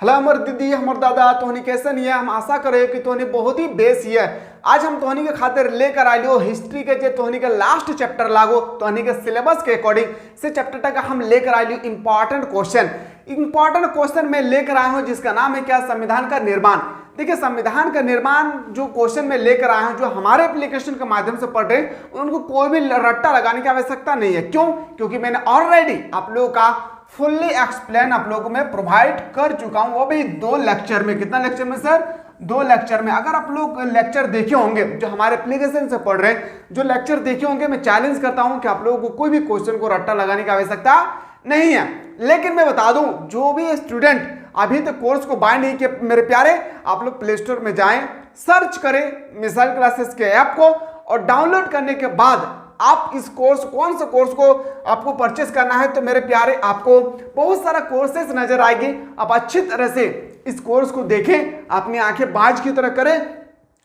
Hello हमार दीदी हमार दादा तोहनी कैसन है। हम आशा करे कि तोहनी बहुत ही बेस है। आज हम तोहनी के खातिर लेकर आए लियो हिस्ट्री के जे तोहनी के लास्ट चैप्टर लागो तोहनी के सिलेबस के अकॉर्डिंग से चैप्टर तक हम लेकर आए लियो इंपॉर्टेंट क्वेश्चन में लेकर आया हूं जिसका नाम है क्या, संविधान का निर्माण। देखिए संविधान का निर्माण जो क्वेश्चन में लेकर आए हैं, जो हमारे एप्लीकेशन के माध्यम से पढ़ रहे हैं, उनको कोई भी रट्टा लगाने की आवश्यकता नहीं है। क्यों? क्योंकि मैंने ऑलरेडी आप लोगों का फुल्ली एक्सप्लेन आप लोगों को मैं प्रोवाइड कर चुका हूं, वो भी 2 लेक्चर में। कितना लेक्चर में सर? 2 लेक्चर में। अगर आप लोग लेक्चर देखे होंगे जो हमारे एप्लीकेशन से पढ़ रहे हैं, जो लेक्चर देखे होंगे, मैं चैलेंज करता हूं कि आप लोगों को कोई भी क्वेश्चन को रट्टा लगाने की आवश्यकता नहीं है। लेकिन मैं बता दूं, जो भी स्टूडेंट अभी तक कोर्स को बाय नहीं किए मेरे प्यारे, आप लोग प्ले स्टोर में जाएं, सर्च करें मिसाइल क्लासेस के ऐप को, और डाउनलोड करने के बाद आप इस कोर्स, कौन सा कोर्स को आपको परचेस करना है, तो मेरे प्यारे आपको बहुत सारा कोर्सेस नजर आएगी। आप अच्छी तरह से इस कोर्स को देखें, अपनी आंखें बाज की तरह करें,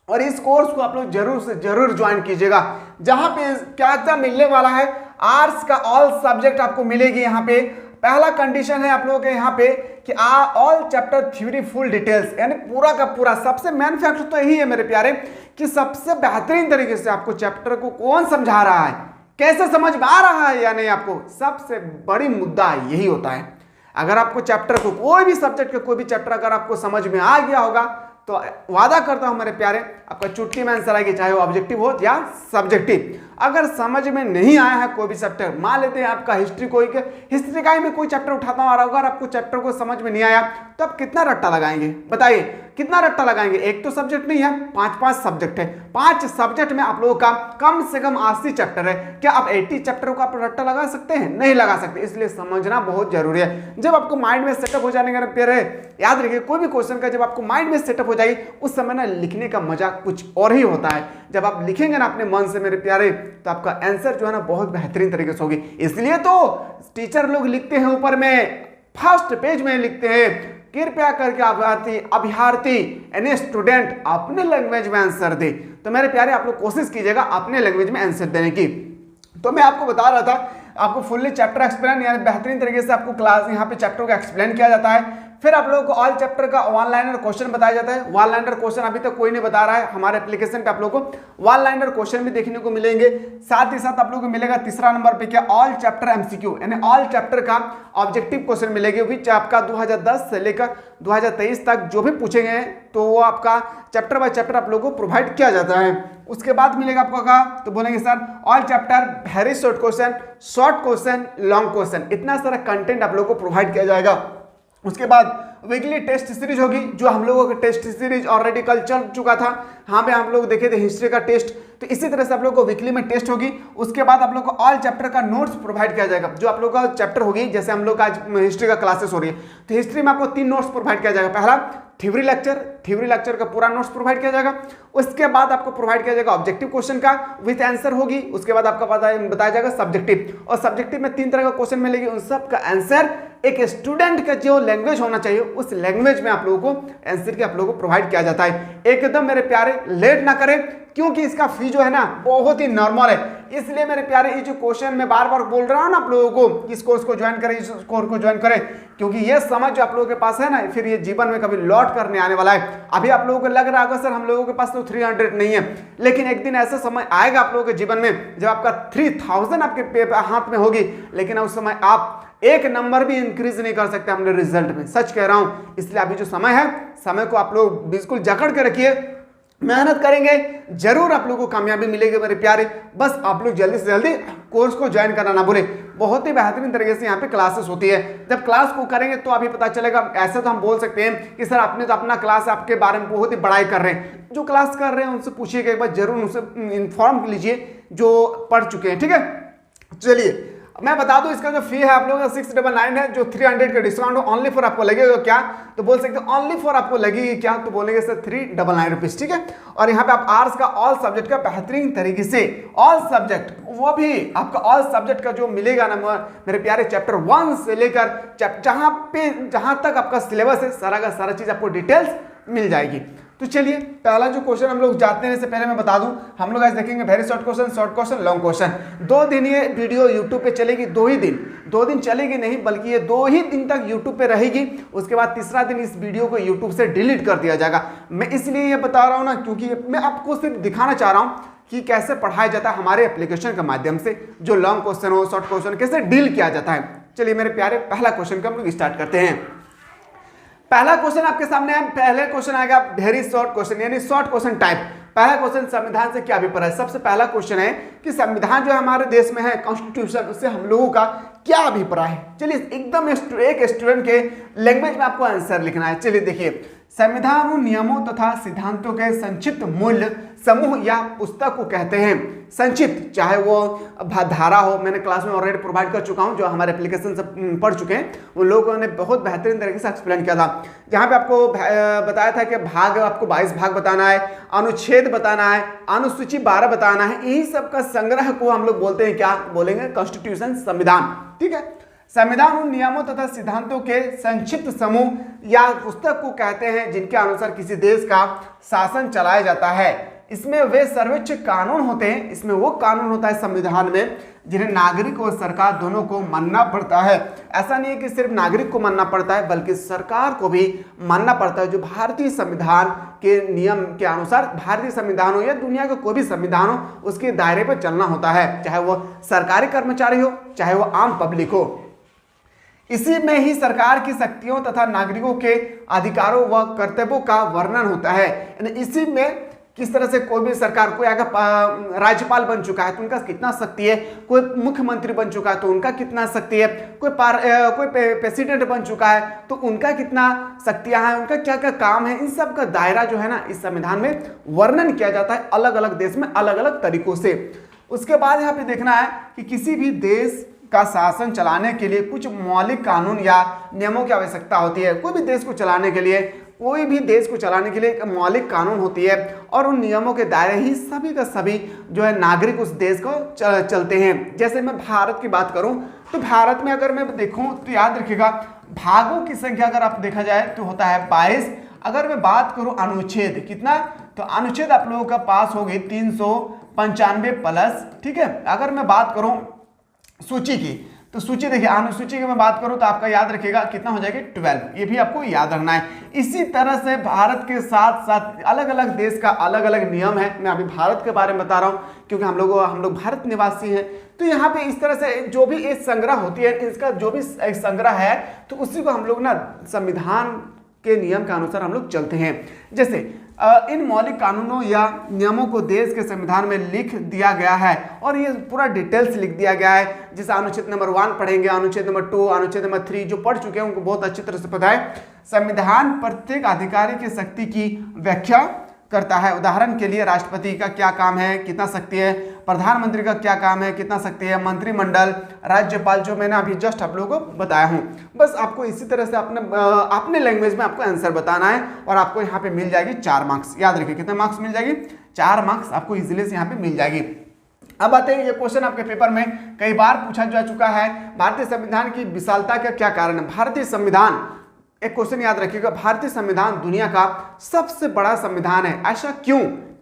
और इस कोर्स को आप लोग जरूर से जरूर ज्वाइन कीजिएगा। जहां पे क्या क्या मिलने वाला है, आर्ट्स का ऑल सब्जेक्ट आपको मिलेगी। यहाँ पे पहला कंडीशन है आप लोगों के यहाँ पे कि all chapter theory full details, यानी पूरा का पूरा। सबसे मेन फैक्टर तो यही है मेरे प्यारे कि सबसे बेहतरीन तरीके से आपको चैप्टर को कौन समझा रहा है, कैसे समझ में आ रहा है या नहीं, आपको सबसे बड़ी मुद्दा यही होता है। अगर आपको चैप्टर को, कोई भी सब्जेक्ट का कोई भी चैप्टर अगर आपको समझ में आ गया होगा, तो वादा करता हूं मेरे प्यारे आपका चुटकी में आंसर आएगी, चाहे वो ऑब्जेक्टिव हो या सब्जेक्टिव। अगर समझ में नहीं आया है कोई भी चैप्टर, मान लेते हैं आपका हिस्ट्री का ही मैं कोई चैप्टर उठाता हूं, और अगर आपको चैप्टर को समझ में नहीं आया तो आप कितना रट्टा लगाएंगे? बताइए कितना रट्टा लगाएंगे? एक तो सब्जेक्ट नहीं है, 5 सब्जेक्ट है। 5 सब्जेक्ट में आप लोगों का कम से कम 80 चैप्टर है। क्या आप 80 चैप्टर को आप रट्टा लगा सकते हैं? नहीं लगा सकते। इसलिए समझना बहुत जरूरी है। जब आपको माइंड में सेटअप हो जाने के प्यारे, याद रखिए कोई भी क्वेश्चन का जब आपको माइंड में सेटअप हो जाएगी, उस समय ना लिखने का मजा कुछ और ही होता है। जब आप लिखेंगे ना अपने मन से मेरे प्यारे, तो आपका आंसर जो है ना बहुत बेहतरीन तरीके से होगी। इसलिए तो टीचर लोग लिखते हैं ऊपर में, फर्स्ट पेज में लिखते हैं, कृपया करके अभ्यर्थी यानी स्टूडेंट अपने लैंग्वेज में आंसर दे। तो मेरे प्यारे आप लोग कोशिश कीजिएगा अपने लैंग्वेज में आंसर देने की। तो मैं आपको बता रहा था, आपको फुल्ली चैप्टर एक्सप्लेन, यानी बेहतरीन तरीके से आपको क्लास यहाँ पे चैप्टर को एक्सप्लेन किया जाता है। फिर आप लोगों को ऑल चैप्टर का 1 लाइनर क्वेश्चन बताया जाता है। 1 लाइनर क्वेश्चन अभी तक कोई नहीं बता रहा है। हमारे एप्लीकेशन पे आप लोगों को 1 लाइनर क्वेश्चन भी देखने को मिलेंगे। साथ ही साथ आप लोगों को मिलेगा तीसरा नंबर पे क्या, ऑल चैप्टर एमसीक्यू, यानी ऑल चैप्टर का ऑब्जेक्टिव क्वेश्चन मिलेगी। विच आपका 2010 से लेकर 2023 तक जो भी पूछे गए तो वो आपका चैप्टर बाय चैप्टर आप लोगों को प्रोवाइड किया जाता है। उसके बाद मिलेगा आपको का, तो बोलेंगे sir all chapter very short question, long question, इतना सारा कंटेंट आप लोगों को प्रोवाइड किया जाएगा। उसके बाद वीकली टेस्ट सीरीज होगी, जो हम लोगों का टेस्ट सीरीज ऑलरेडी कल चल चुका था। यहाँ पे हम लोग देखे थे हिस्ट्री का टेस्ट, तो इसी तरह से आप लोग को वीकली में टेस्ट होगी। उसके बाद आप लोग को ऑल चैप्टर का नोट्स प्रोवाइड किया जाएगा। जो आप लोग का चैप्टर होगी, जैसे हम लोग का आज हिस्ट्री का क्लासेस हो रही है, तो हिस्ट्री में आपको 3 नोट्स प्रोवाइड किया जाएगा। पहला थ्योरी लेक्चर का पूरा नोट्स प्रोवाइड किया जाएगा। उसके बाद आपको प्रोवाइड किया जाएगा ऑब्जेक्टिव क्वेश्चन का विथ आंसर होगी। उसके बाद आपका बताया जाएगा सब्जेक्टिव, और सब्जेक्टिव में 3 तरह का क्वेश्चन मिलेगी। उन सब का आंसर एक स्टूडेंट का जो लैंग्वेज होना चाहिए, उस लैंग्वेज में आप लोगों को आंसर के आप लोगों को प्रोवाइड किया जाता है। एकदम मेरे प्यारे लेट ना करें, क्योंकि इसका फी जो है ना बहुत ही नॉर्मल है। इसलिए मेरे प्यारे ये जो क्वेश्चन मैं बार बार बोल रहा हूं ना आप लोगों को, इस कोर्स को ज्वाइन करें, इस कोर्स को ज्वाइन करें, क्योंकि ये समझ जो आप लोगों के पास है ना, फिर ये जीवन में कभी लौट करने आने वाला है। अभी आप लोगों को लग रहा होगा सर हम लोगों के पास तो 300 नहीं है, लेकिन एक दिन ऐसा समय आएगा आप लोगों के जीवन में जब आपका 3000 आपके हाथ में होगी, लेकिन उस समय आप 1 नंबर भी इंक्रीज नहीं कर सकते अपने रिजल्ट में। सच कह रहा हूं। इसलिए अभी जो समय है, समय को आप लोग बिल्कुल जकड़ के रखिए, मेहनत करेंगे जरूर आप लोगों को कामयाबी मिलेगी मेरे प्यारे। बस आप लोग जल्दी से जल्दी कोर्स को ज्वाइन करना ना भूलें। बहुत ही बेहतरीन तरीके से यहाँ पे क्लासेस होती है। जब क्लास को करेंगे तो अभी पता चलेगा। ऐसे तो हम बोल सकते हैं कि सर आपने तो अपना क्लास आपके बारे में बहुत ही बड़ाई कर रहे हैं। जो क्लास कर रहे हैं उनसे पूछिएगा एक बार, जरूर उनसे इन्फॉर्म लीजिए जो पढ़ चुके हैं। ठीक है, चलिए मैं बता दूं इसका जो फी है आप लोगों का 699 है, जो 300 का डिस्काउंट ओनली फॉर आपको लगेगा क्या, तो बोल सकते हैं ओनली फॉर आपको लगेगी क्या, तो बोलेंगे सर 399 रुपीज। ठीक है, और यहाँ पे आप आर्ट्स का ऑल सब्जेक्ट का बेहतरीन तरीके से ऑल सब्जेक्ट, वो भी आपका ऑल सब्जेक्ट का जो मिलेगा ना मेरे प्यारे, चैप्टर 1 से लेकर जहां तक आपका सिलेबस है, सारा का सारा चीज आपको डिटेल्स मिल जाएगी। तो चलिए पहला जो क्वेश्चन हम लोग जाते हैं, इससे पहले मैं बता दूं, हम लोग आज देखेंगे very short question, long question. 2 दिन ये वीडियो यूट्यूब पे चलेगी, 2 दिन चलेगी नहीं, बल्कि ये 2 ही दिन तक यूट्यूब पे रहेगी। उसके बाद तीसरा दिन इस वीडियो को यूट्यूब से डिलीट कर दिया जाएगा। मैं इसलिए ये बता रहा हूँ ना, क्योंकि मैं आपको सिर्फ दिखाना चाह रहा हूँ कि कैसे पढ़ाया जाता है हमारे एप्लीकेशन के माध्यम से, जो लॉन्ग क्वेश्चन हो, शॉर्ट क्वेश्चन कैसे डील किया जाता है। चलिए मेरे प्यारे, पहला क्वेश्चन का हम लोग स्टार्ट करते हैं। पहला क्वेश्चन आपके सामने है। पहले क्वेश्चन आएगा वेरी शॉर्ट क्वेश्चन, यानी शॉर्ट क्वेश्चन टाइप। पहला क्वेश्चन, संविधान से क्या अभिप्राय है। सबसे पहला क्वेश्चन है कि संविधान जो हमारे देश में है, कॉन्स्टिट्यूशन, उससे हम लोगों का क्या अभिप्राय है। चलिए एकदम एक स्टूडेंट के लैंग्वेज में आपको आंसर लिखना है। चलिए देखिए, संविधान उन नियमों तथा सिद्धांतों के संक्षिप्त मूल्य समूह या पुस्तक को कहते हैं। संक्षिप्त, चाहे वो धारा हो, मैंने क्लास में ऑलरेडी प्रोवाइड कर चुका हूं, जो हमारे एप्लीकेशन से पढ़ चुके हैं उन लोगों ने बहुत बेहतरीन तरीके से एक्सप्लेन किया था, जहां पे आपको बताया था कि भाग आपको 22 भाग बताना है, अनुच्छेद बताना है, अनुसूची 12 बताना है। यही सब का संग्रह को हम लोग बोलते हैं, क्या बोलेंगे, कॉन्स्टिट्यूशन, संविधान। ठीक है, संविधान उन नियमों तथा सिद्धांतों के संक्षिप्त समूह या पुस्तक को कहते हैं जिनके अनुसार किसी देश का शासन चलाया जाता है। इसमें वे सर्वोच्च कानून होते हैं, इसमें वो कानून होता है संविधान में जिन्हें नागरिक और सरकार दोनों को मानना पड़ता है। ऐसा नहीं है कि सिर्फ नागरिक को मानना पड़ता है, बल्कि सरकार को भी मानना पड़ता है, जो भारतीय संविधान के नियम के अनुसार, भारतीय संविधान हो या दुनिया का कोई भी संविधान हो, उसके दायरे पर चलना होता है, चाहे वो सरकारी कर्मचारी हो, चाहे वो आम पब्लिक हो। इसी में ही सरकार की शक्तियों तथा नागरिकों के अधिकारों व कर्तव्यों का वर्णन होता है। यानी इसी में किस तरह से कोई भी सरकार, कोई अगर राज्यपाल बन चुका है तो उनका कितना शक्ति है, कोई मुख्यमंत्री बन चुका है तो उनका कितना शक्ति है, कोई प्रेसिडेंट बन चुका है तो उनका कितना शक्तियां हैं, उनका क्या क्या काम है, इन सब का दायरा जो है ना, इस संविधान में वर्णन किया जाता है, अलग अलग देश में अलग अलग तरीकों से। उसके बाद यहाँ पे देखना है कि किसी भी देश का शासन चलाने के लिए कुछ मौलिक कानून या नियमों की आवश्यकता होती है। कोई भी देश को चलाने के लिए, कोई भी देश को चलाने के लिए एक मौलिक कानून होती है, और उन नियमों के दायरे ही सभी का सभी जो है नागरिक उस देश को चलते हैं। जैसे मैं भारत की बात करूं तो भारत में अगर मैं देखूं तो याद रखिएगा, भागों की संख्या अगर आप देखा जाए तो होता है 22। अगर मैं बात करूं अनुच्छेद कितना, तो अनुच्छेद आप लोगों का पास होगी 395 प्लस। ठीक है, अगर मैं बात करूं सूची की, तो सूची देखिए, अनुसूची की मैं बात करूं तो आपका याद रखिएगा कितना हो जाएगा, 12। ये भी आपको याद रखना है। इसी तरह से भारत के साथ साथ अलग अलग देश का अलग अलग नियम है। मैं अभी भारत के बारे में बता रहा हूं क्योंकि हम लोग भारत निवासी हैं। तो यहाँ पे इस तरह से जो भी एक संग्रह होती है, इसका जो भी एक संग्रह है, तो उसी को हम लोग ना संविधान के नियम के अनुसार हम लोग चलते हैं। जैसे इन मौलिक कानूनों या नियमों को देश के संविधान में लिख दिया गया है, और ये पूरा डिटेल्स लिख दिया गया है। जैसे अनुच्छेद नंबर 1 पढ़ेंगे, अनुच्छेद नंबर 2, अनुच्छेद नंबर 3 जो पढ़ चुके हैं उनको बहुत अच्छी तरह से पता है। संविधान प्रत्येक अधिकारी की शक्ति की व्याख्या करता है। उदाहरण के लिए राष्ट्रपति का क्या काम है, कितना शक्ति है, प्रधानमंत्री का क्या काम है, कितना शक्ति है, मंत्रिमंडल, राज्यपाल, जो मैंने अभी जस्ट आप लोगों को बताया हूं। बस आपको इसी तरह से अपने लैंग्वेज में आपको आंसर बताना है, और आपको यहाँ पे मिल जाएगी 4 मार्क्स। याद रखिए कितने मार्क्स मिल जाएगी, 4 मार्क्स आपको इजीली से यहाँ पे मिल जाएगी। अब आते हैं, ये क्वेश्चन आपके पेपर में कई बार पूछा जा चुका है, भारतीय संविधान की विशालता का क्या कारण है। भारतीय संविधान, एक क्वेश्चन याद रखिएगा, भारतीय संविधान दुनिया का सबसे बड़ा संविधान है, ऐसा क्यों,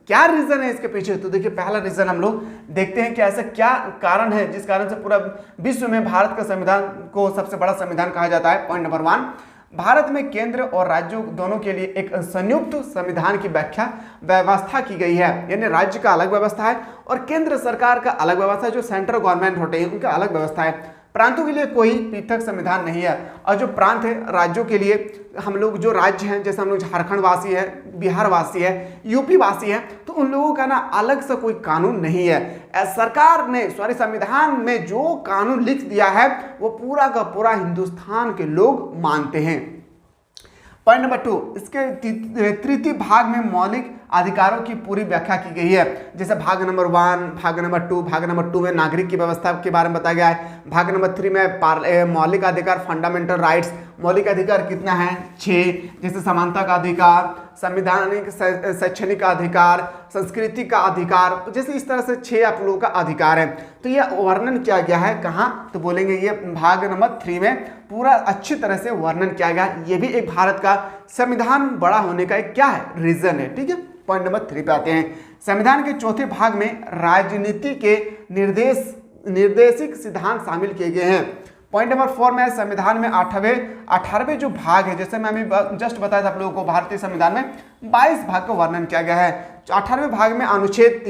क्या रीजन है इसके पीछे। तो देखिए, पहला रीजन हम लोग देखते हैं कि ऐसा क्या कारण है जिस कारण से पूरा विश्व में भारत का संविधान को सबसे बड़ा संविधान कहा जाता है। पॉइंट नंबर 1, भारत में केंद्र और राज्यों दोनों के लिए एक संयुक्त संविधान की व्यवस्था की गई है। यानी राज्य का अलग व्यवस्था है और केंद्र सरकार का अलग व्यवस्था है, जो सेंट्रल गवर्नमेंट होते हैं उनका अलग व्यवस्था है। प्रांतों के लिए कोई पृथक संविधान नहीं है, और जो प्रांत है, राज्यों के लिए, हम लोग जो राज्य हैं, जैसे हम लोग झारखंड वासी है, बिहार वासी है, यूपी वासी है, तो उन लोगों का ना अलग से कोई कानून नहीं है। सरकार ने संविधान में जो कानून लिख दिया है वो पूरा का पूरा हिंदुस्तान के लोग मानते हैं। पॉइंट नंबर 2, इसके तृतीय भाग में मौलिक अधिकारों की पूरी व्याख्या की गई है। जैसे भाग नंबर 1, भाग नंबर 2, भाग नंबर 2 में नागरिक की व्यवस्था के बारे में बताया गया है। भाग नंबर 3 में मौलिक अधिकार, फंडामेंटल राइट्स, मौलिक अधिकार कितना है, 6। जैसे समानता का अधिकार, संवैधानिक शैक्षणिक का अधिकार, संस्कृति का अधिकार, जैसे इस तरह से 6 आप लोगों का अधिकार है। तो यह वर्णन किया गया है कहाँ, तो बोलेंगे ये भाग नंबर 3 में पूरा अच्छी तरह से वर्णन किया गया। ये भी एक भारत का संविधान बड़ा होने का एक क्या है रीजन है। ठीक है, पॉइंट नंबर 3 पे आते हैं। संविधान के चौथे भाग में राजनीति के निर्देशिक सिद्धांत शामिल किए गए हैं। पॉइंट नंबर 4 में संविधान में 18वें जो भाग है, जैसे मैं अभी जस्ट बताया था आप लोगों को, भारतीय संविधान में 22 भाग का वर्णन किया गया है। 18वें भाग में अनुच्छेद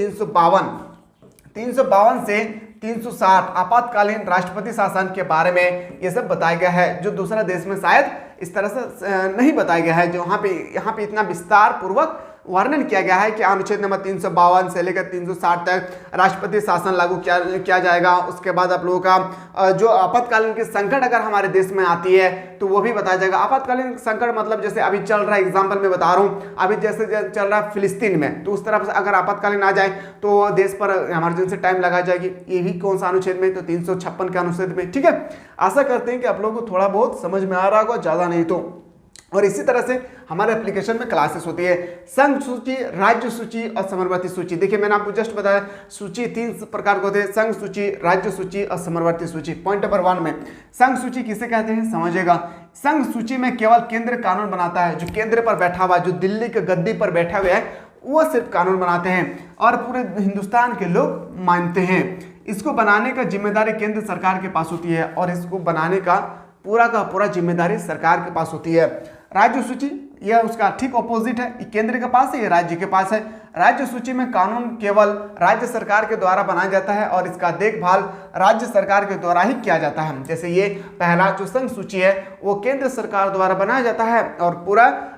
352 से 360 आपातकालीन राष्ट्रपति शासन के बारे में ये सब बताया गया है, जो दूसरा देश में शायद इस तरह से नहीं बताया गया है, जो यहाँ पे इतना विस्तार पूर्वक वर्णन किया गया है कि अनुच्छेद नंबर 352 से लेकर 360 तक राष्ट्रपति शासन लागू किया जाएगा। उसके बाद आप लोगों का जो आपातकालीन की संकट अगर हमारे देश में आती है तो वो भी बताया जाएगा। आपातकालीन संकट मतलब जैसे अभी चल रहा है, एग्जाम्पल में बता रहा हूँ, अभी जैसे चल रहा है फिलिस्तीन में, तो उस तरफ से अगर आपातकालीन आ जाए तो देश पर इमरजेंसी टाइम लगा जाएगी। ये भी कौन सा अनुच्छेद में, तो 356 के अनुच्छेद में। ठीक है, आशा करते हैं कि आप लोगों को थोड़ा बहुत समझ में आ रहा होगा, ज़्यादा नहीं तो। और इसी तरह से हमारे एप्लीकेशन में क्लासेस होती है, संघ सूची, राज्य सूची और समवर्ती सूची। देखिए मैंने आपको जस्ट बताया सूची 3 प्रकार के होते हैं, संघ सूची, राज्य सूची और समवर्ती सूची। पॉइंट नंबर 1 में संघ सूची किसे कहते हैं समझिएगा। संघ सूची में केवल केंद्र कानून बनाता है, जो केंद्र पर बैठा हुआ, जो दिल्ली के गद्दी पर बैठा हुआ है, वो सिर्फ कानून बनाते हैं और पूरे हिंदुस्तान के लोग मानते हैं। इसको बनाने का जिम्मेदारी केंद्र सरकार के पास होती है और इसको बनाने का पूरा जिम्मेदारी सरकार के पास होती है। राज्य सूची यह उसका ठीक ऑपोजिट है, ये केंद्र के पास है, ये राज्य के पास है। राज्य सूची में कानून केवल राज्य सरकार के द्वारा बनाया जाता है और इसका देखभाल राज्य सरकार के द्वारा ही किया जाता है। जैसे ये पहला जो संघ सूची है वो केंद्र सरकार द्वारा बनाया जाता है और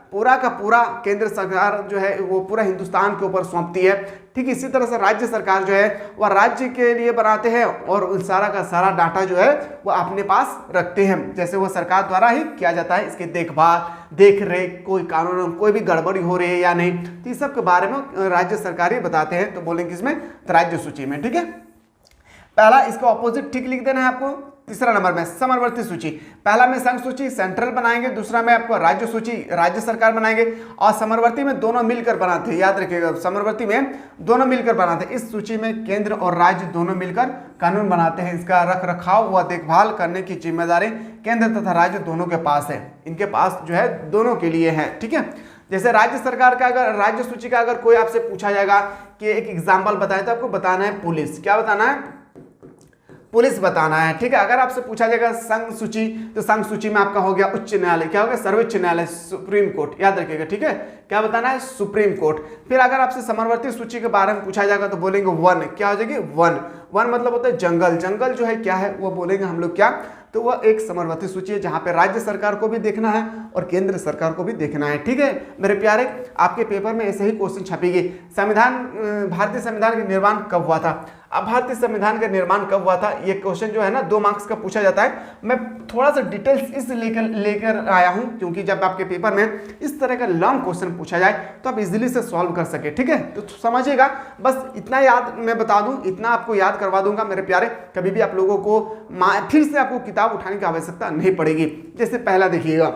पूरा का पूरा केंद्र सरकार जो है वो पूरा हिंदुस्तान के ऊपर सौंपती है। ठीक इसी तरह से राज्य सरकार जो है वह राज्य के लिए बनाते हैं और सारा का सारा डाटा जो है वो अपने पास रखते हैं। जैसे वो सरकार द्वारा ही किया जाता है, इसके देखभाल, देख रेख, कोई कानून, कोई भी गड़बड़ी हो रही है या नहीं, तो इस सब के बारे में राज्य सरकार ही बताते हैं। तो बोलेंगे इसमें राज्य सूची में। ठीक है, पहला इसका ऑपोजिट ठीक लिख देना है आपको। तीसरा नंबर में समवर्ती सूची, पहला में संघ सूची सेंट्रल बनाएंगे, दूसरा में आपको राज्य सूची राज्य सरकार बनाएंगे और समवर्ती में दोनों मिलकर बनाते हैं। याद रखिएगा, समवर्ती में दोनों मिलकर बनाते हैं। इस सूची में केंद्र और राज्य दोनों मिलकर कानून बनाते हैं। इसका रख रखाव व देखभाल करने की जिम्मेदारी केंद्र तथा राज्य दोनों के पास है। इनके पास जो है दोनों के लिए है। ठीक है, जैसे राज्य सरकार का अगर राज्य सूची का अगर कोई आपसे पूछा जाएगा कि एक एग्जाम्पल बताए, तो आपको बताना है पुलिस। क्या बताना है? पुलिस बताना है। ठीक है, अगर आपसे पूछा जाएगा संघ सूची, तो संघ सूची में आपका हो गया उच्च न्यायालय। क्या हो गया? सर्वोच्च न्यायालय, सुप्रीम कोर्ट। याद रखिएगा। ठीक है, क्या बताना है? Supreme court. फिर अगर आपसे समवर्ती सूची के बारे में पूछा जाएगा तो बोलेंगे वन। क्या हो जाएगी? वन। वन मतलब होता है जंगल। जंगल जो है क्या है वो बोलेंगे हम लोग क्या, तो वह एक समवर्ती सूची है जहां पे राज्य सरकार को भी देखना है और केंद्र सरकार को भी देखना है। ठीक है मेरे प्यारे, आपके पेपर में ऐसे ही क्वेश्चन छपेगी। संविधान, भारतीय संविधान का निर्माण कब हुआ था? अब भारतीय संविधान का निर्माण कब हुआ था, ये क्वेश्चन जो है ना 2 मार्क्स का पूछा जाता है। मैं थोड़ा सा डिटेल्स इस लेकर आया हूं क्योंकि जब आपके पेपर में इस तरह का लॉन्ग क्वेश्चन पूछा जाए तो आप इजीली से सॉल्व कर सके। ठीक है, तो समझिएगा, बस इतना याद मैं बता दूं, इतना आपको याद करवा दूंगा मेरे प्यारे। कभी भी आप लोगों को फिर से आपको किताब उठाने की आवश्यकता नहीं पड़ेगी। जैसे पहला देखिएगा,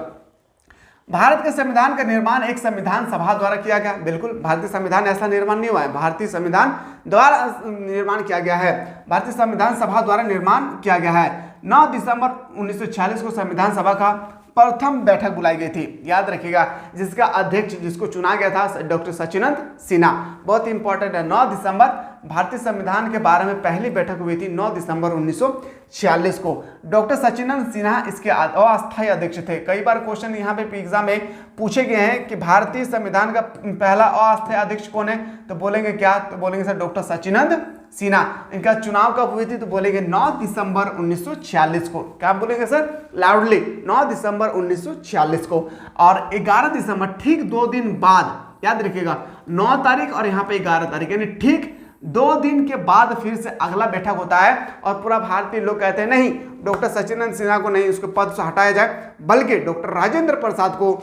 भारत के संविधान का निर्माण एक संविधान सभा द्वारा किया गया। बिल्कुल, भारतीय संविधान ऐसा निर्माण नहीं हुआ है, भारतीय संविधान द्वारा निर्माण किया गया है। भारतीय संविधान सभा द्वारा निर्माण किया गया है। 9 दिसंबर 1946 को संविधान सभा का प्रथम बैठक बुलाई गई थी। याद रखिएगा, जिसका अध्यक्ष जिसको चुना गया था डॉक्टर सच्चिदानंद सिन्हा। बहुत इंपॉर्टेंट है, 9 दिसंबर भारतीय संविधान के बारे में पहली बैठक हुई थी 9 दिसंबर 1946 को। डॉक्टर सच्चिदानंद सिन्हा इसके अस्थायी अध्यक्ष थे। कई बार क्वेश्चन यहाँ पे एग्जाम में पूछे गए हैं कि भारतीय संविधान का पहला अस्थायी अध्यक्ष कौन है, तो बोलेंगे क्या, तो बोलेंगे सर डॉक्टर सच्चिदानंद सिन्हा। इनका चुनाव कब हुई थी, तो बोलेंगे 9 दिसंबर 1946 को। क्या बोलेंगे सर लाउडली? 9 दिसंबर 1946 को। और 11 दिसंबर, ठीक 2 दिन बाद, याद रखिएगा 9 तारीख और यहाँ पे 11 तारीख, यानी ठीक 2 दिन के बाद फिर से अगला बैठक होता है और पूरा भारतीय लोग कहते हैं नहीं, डॉक्टर सच्चिदानंद सिन्हा को नहीं, उसके पद से हटाया जाए, बल्कि डॉक्टर राजेंद्र प्रसाद को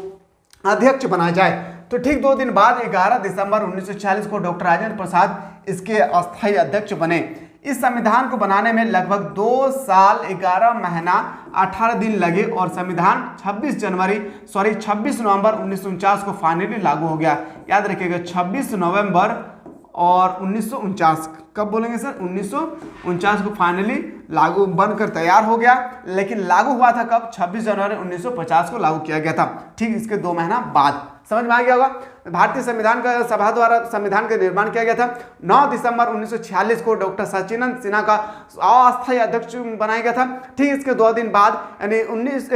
अध्यक्ष बनाया जाए। तो ठीक 2 दिन बाद 11 दिसंबर 1946 को डॉक्टर राजेंद्र प्रसाद इसके अस्थायी अध्यक्ष बने। इस संविधान को बनाने में लगभग 2 साल 11 महीना 18 दिन लगे और संविधान 26 नवंबर 1949 को फाइनली लागू हो गया। याद रखिएगा 26 नवंबर और 1949, कब बोलेंगे सर? 1949 को फाइनली लागू बनकर तैयार हो गया, लेकिन लागू हुआ था कब? 26 जनवरी 1950 को लागू किया गया था। ठीक इसके 2 महीना बाद। समझ में आ गया होगा। भारतीय संविधान का सभा द्वारा संविधान का निर्माण किया गया था। 9 दिसंबर 1946 को डॉक्टर सचिदानंद सिन्हा का अस्थायी अध्यक्ष बनाया गया था। ठीक इसके 2 दिन बाद यानी